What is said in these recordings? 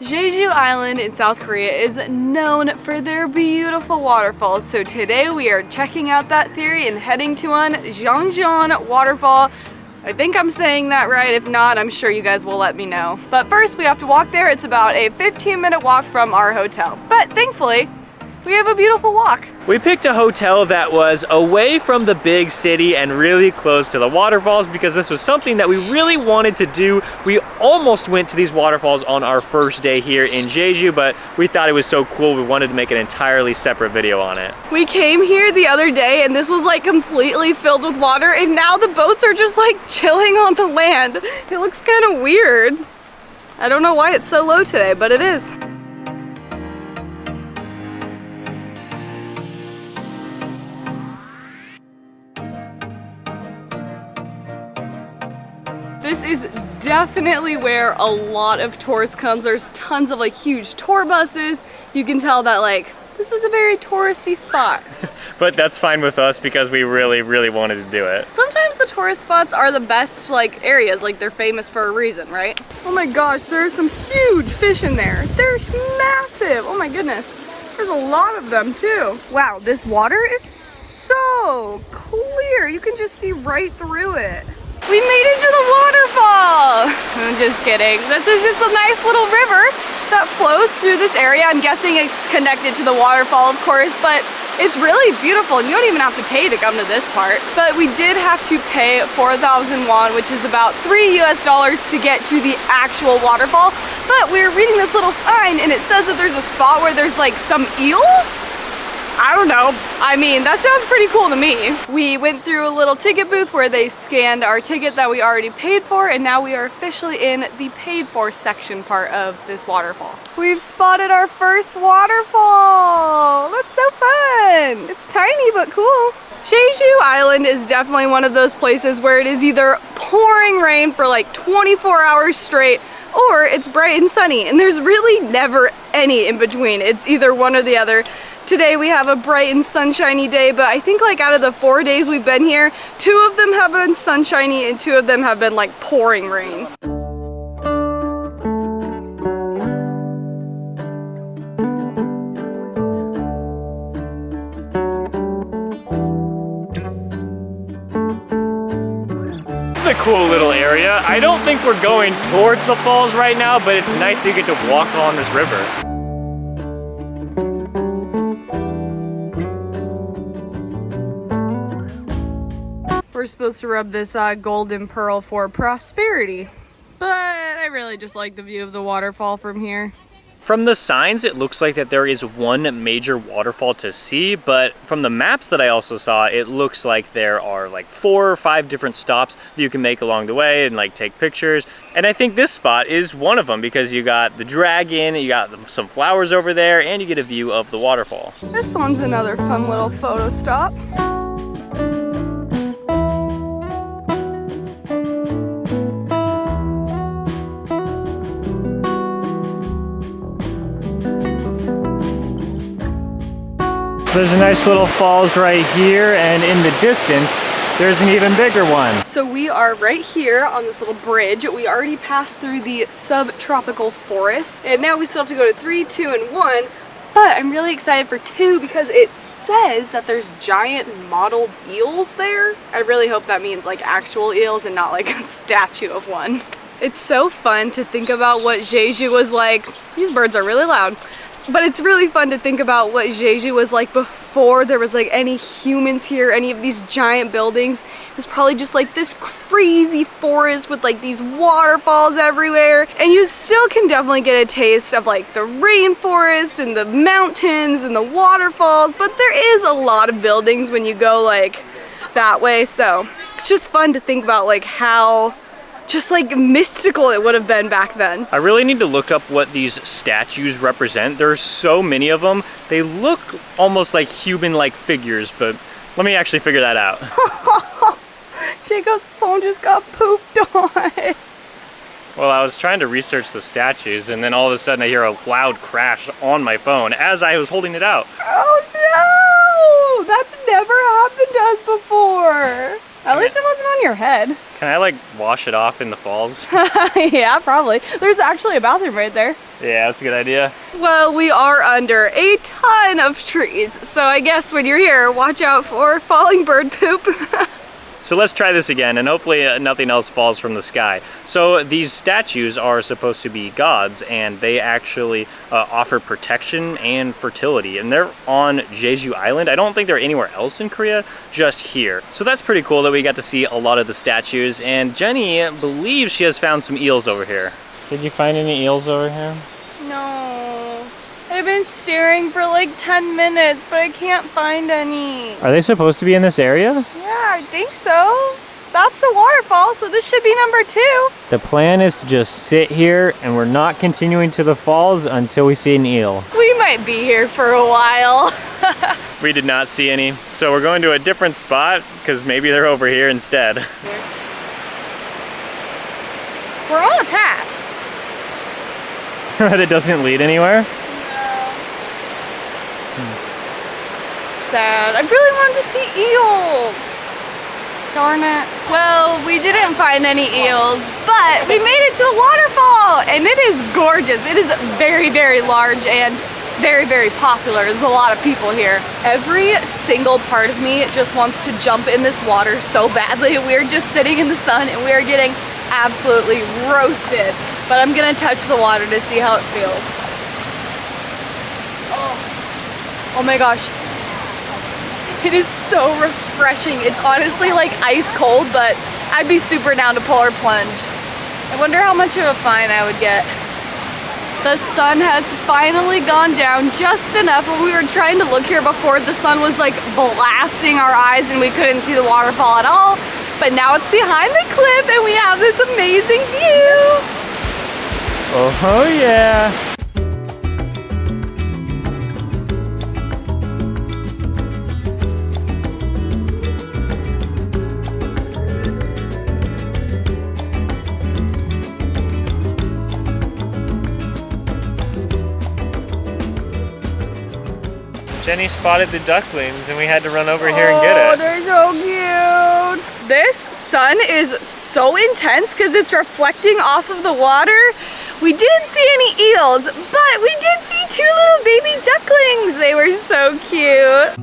Jeju Island in South Korea is known for their beautiful waterfalls, so today we are checking out that theory and heading to one Cheonjiyeon Waterfall. I think I'm saying that right. If not, I'm sure you guys will let me know. But first we have to walk there. It's about a 15-minute walk from our hotel. But thankfully, we have a beautiful walk. We picked a hotel that was away from the big city and really close to the waterfalls because this was something that we really wanted to do. We almost went to these waterfalls on our first day here in Jeju, but we thought it was so cool we wanted to make an entirely separate video on it. We came here the other day and this was like completely filled with water, and now the boats are just like chilling on the land. It looks kind of weird. I don't know why it's so low today, but it is. This is definitely where a lot of tourists come. There's tons of like huge tour buses. You can tell that like this is a very touristy spot. But that's fine with us because we really wanted to do it. Sometimes the tourist spots are the best like areas, like they're famous for a reason, right? Oh my gosh, there's some huge fish in there. They're massive. Oh my goodness. There's a lot of them too. Wow, this water is so clear. You can just see right through it. We made it to the waterfall! I'm just kidding. This is just a nice little river that flows through this area. I'm guessing it's connected to the waterfall, of course, but it's really beautiful and you don't even have to pay to come to this part. But we did have to pay 4,000 won, which is about $3 to get to the actual waterfall. But we were reading this little sign and it says that there's a spot where there's like some eels? I don't know. I mean, that sounds pretty cool to me. We went through a little ticket booth where they scanned our ticket that we already paid for, and now we are officially in the paid for section part of this waterfall. We've spotted our first waterfall. That's so fun. It's tiny but cool. Jeju Island is definitely one of those places where it is either pouring rain for like 24 hours straight or it's bright and sunny, and there's really never any in between. It's either one or the other. Today we have a bright and sunshiny day, but I think like out of the 4 days we've been here, 2 of them have been sunshiny and 2 of them have been like pouring rain. This is a cool little area. I don't think we're going towards the falls right now, but it's nice that you get to walk on this river. We're supposed to rub this golden pearl for prosperity, but I really just like the view of the waterfall from here. From the signs, it looks like that there is one major waterfall to see, but from the maps that I also saw, it looks like there are like 4 or 5 different stops that you can make along the way and like take pictures. And I think this spot is one of them because you got the dragon, you got some flowers over there, and you get a view of the waterfall. This one's another fun little photo stop. There's a nice little falls right here, and in the distance, there's an even bigger one. So we are right here on this little bridge. We already passed through the subtropical forest, and now we still have to go to 3, 2, and 1. But I'm really excited for 2 because it says that there's giant modeled eels there. I really hope that means like actual eels and not like a statue of one. It's so fun to think about what Jeju was like. These birds are really loud. But it's really fun to think about what Jeju was like before there was like any humans here, any of these giant buildings. It was probably just like this crazy forest with like these waterfalls everywhere. And you still can definitely get a taste of like the rainforest and the mountains and the waterfalls, but there is a lot of buildings when you go like that way. So it's just fun to think about like how just like mystical it would have been back then. I really need to look up what these statues represent. There's so many of them. They look almost like human-like figures, but let me actually figure that out. Jacob's phone just got pooped on. Well, I was trying to research the statues, and then all of a sudden I hear a loud crash on my phone as I was holding it out. Oh no! That's never happened to us before. At least it wasn't on your head. Can I like wash it off in the falls? Yeah, probably. There's actually a bathroom right there. Yeah, that's a good idea. Well, we are under a ton of trees, so I guess when you're here, watch out for falling bird poop. So let's try this again, and hopefully nothing else falls from the sky. So these statues are supposed to be gods, and they actually offer protection and fertility, and they're on Jeju Island. I don't think they're anywhere else in Korea, just here. So that's pretty cool that we got to see a lot of the statues, and Jenny believes she has found some eels over here. Did you find any eels over here? No. I've been staring for like 10 minutes, but I can't find any. Are they supposed to be in this area? Yeah, I think so. That's the waterfall, so this should be number 2. The plan is to just sit here, and we're not continuing to the falls until we see an eel. We might be here for a while. We did not see any, so we're going to a different spot, because maybe they're over here instead. We're on a path. That doesn't lead anywhere? Sad. I really wanted to see eels. Darn it. Well, we didn't find any eels, but we made it to the waterfall, and it is gorgeous. It is very, very large and very, very popular. There's a lot of people here. Every single part of me just wants to jump in this water so badly. We're just sitting in the sun, and we are getting absolutely roasted. But I'm gonna touch the water to see how it feels. Oh my gosh. It is so refreshing. It's honestly like ice cold, but I'd be super down to polar plunge. I wonder how much of a fine I would get. The sun has finally gone down just enough. When we were trying to look here before, the sun was like blasting our eyes and we couldn't see the waterfall at all. But now it's behind the cliff and we have this amazing view. Oh yeah. Jenny spotted the ducklings and we had to run over here and get it. Oh, they're so cute. This sun is so intense because it's reflecting off of the water. We didn't see any eels, but we did see 2 little baby ducklings. They were so cute.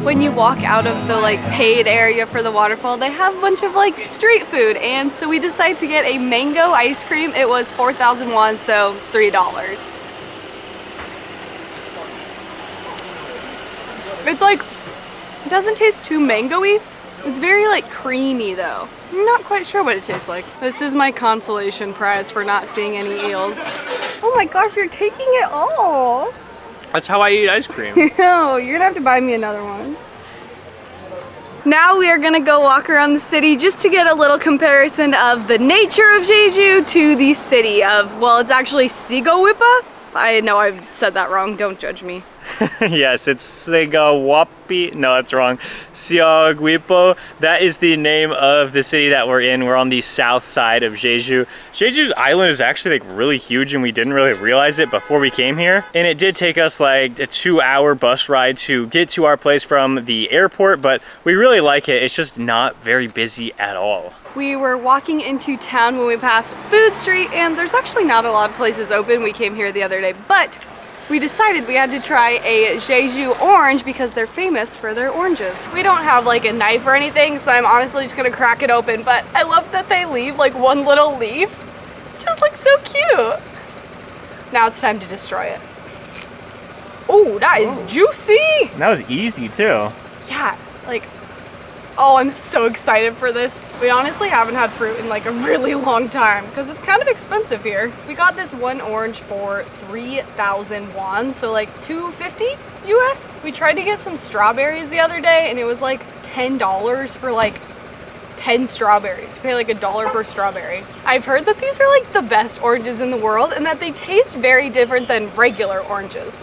When you walk out of the like paid area for the waterfall, they have a bunch of like street food, and so we decided to get a mango ice cream. It was 4,000 won, so $3. It's like, it doesn't taste too mango-y. It's very like creamy though. I'm not quite sure what it tastes like. This is my consolation prize for not seeing any eels. Oh my gosh, you're taking it all. That's how I eat ice cream. No, you're gonna have to buy me another one. Now we are gonna go walk around the city just to get a little comparison of the nature of Jeju to the city of, well, it's actually Seogwipo. I know I said that wrong, don't judge me. Yes, it's Seogwipo. No, that's wrong. Seogwipo. That is the name of the city that we're in. We're on the south side of Jeju. Jeju's island is actually like really huge, and we didn't really realize it before we came here. And it did take us like a 2-hour bus ride to get to our place from the airport, but we really like it. It's just not very busy at all. We were walking into town when we passed Food Street, and there's actually not a lot of places open. We came here the other day, but we decided we had to try a Jeju orange because they're famous for their oranges. We don't have like a knife or anything, so I'm honestly just gonna crack it open, but I love that they leave like one little leaf. It just looks so cute. Now it's time to destroy it. Oh, that is juicy. And that was easy too. Yeah, like, oh, I'm so excited for this. We honestly haven't had fruit in like a really long time because it's kind of expensive here. We got this one orange for 3,000 won, so like $250 US. We tried to get some strawberries the other day and it was like $10 for like 10 strawberries. You pay like $1 per strawberry. I've heard that these are like the best oranges in the world and that they taste very different than regular oranges.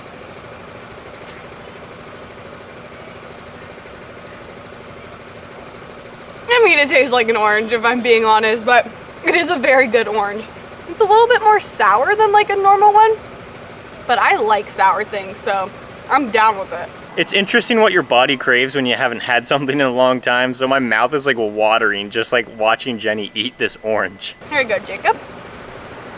mean it tastes like an orange if I'm being honest, but it is a very good orange. It's a little bit more sour than like a normal one, but I like sour things, so I'm down with it. It's interesting what your body craves when you haven't had something in a long time, so my mouth is like watering just like watching Jenny eat this orange. Here you go, Jacob.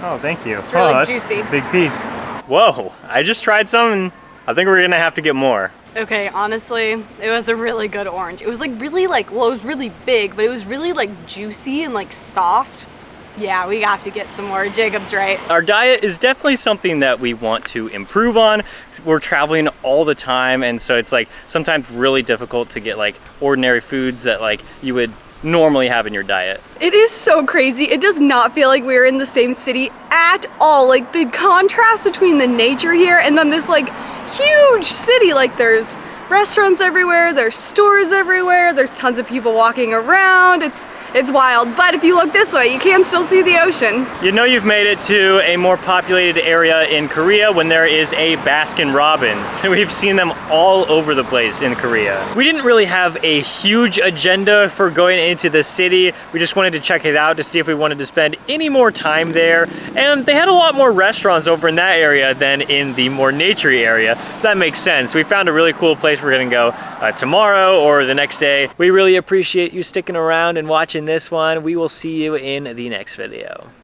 Oh, thank you. It's really that's juicy. a big piece. Whoa, I just tried some and I think we're gonna have to get more. Okay, honestly, it was a really good orange. It was like really like, well, it was really big, but it was really like juicy and like soft. Yeah, we have to get some more. Jacob's right. Our diet is definitely something that we want to improve on. We're traveling all the time, and so it's like sometimes really difficult to get like ordinary foods that like you would normally have in your diet. It is so crazy. It does not feel like we're in the same city at all. Like the contrast between the nature here and then this like huge city. Like there's restaurants everywhere, there's stores everywhere, there's tons of people walking around. It's wild, but if you look this way, you can still see the ocean. You know you've made it to a more populated area in Korea when there is a Baskin Robbins. We've seen them all over the place in Korea. We didn't really have a huge agenda for going into the city. We just wanted to check it out to see if we wanted to spend any more time there. And they had a lot more restaurants over in that area than in the more naturey area. So that makes sense. We found a really cool place we're gonna go tomorrow or the next day. We really appreciate you sticking around and watching this one. We will see you in the next video.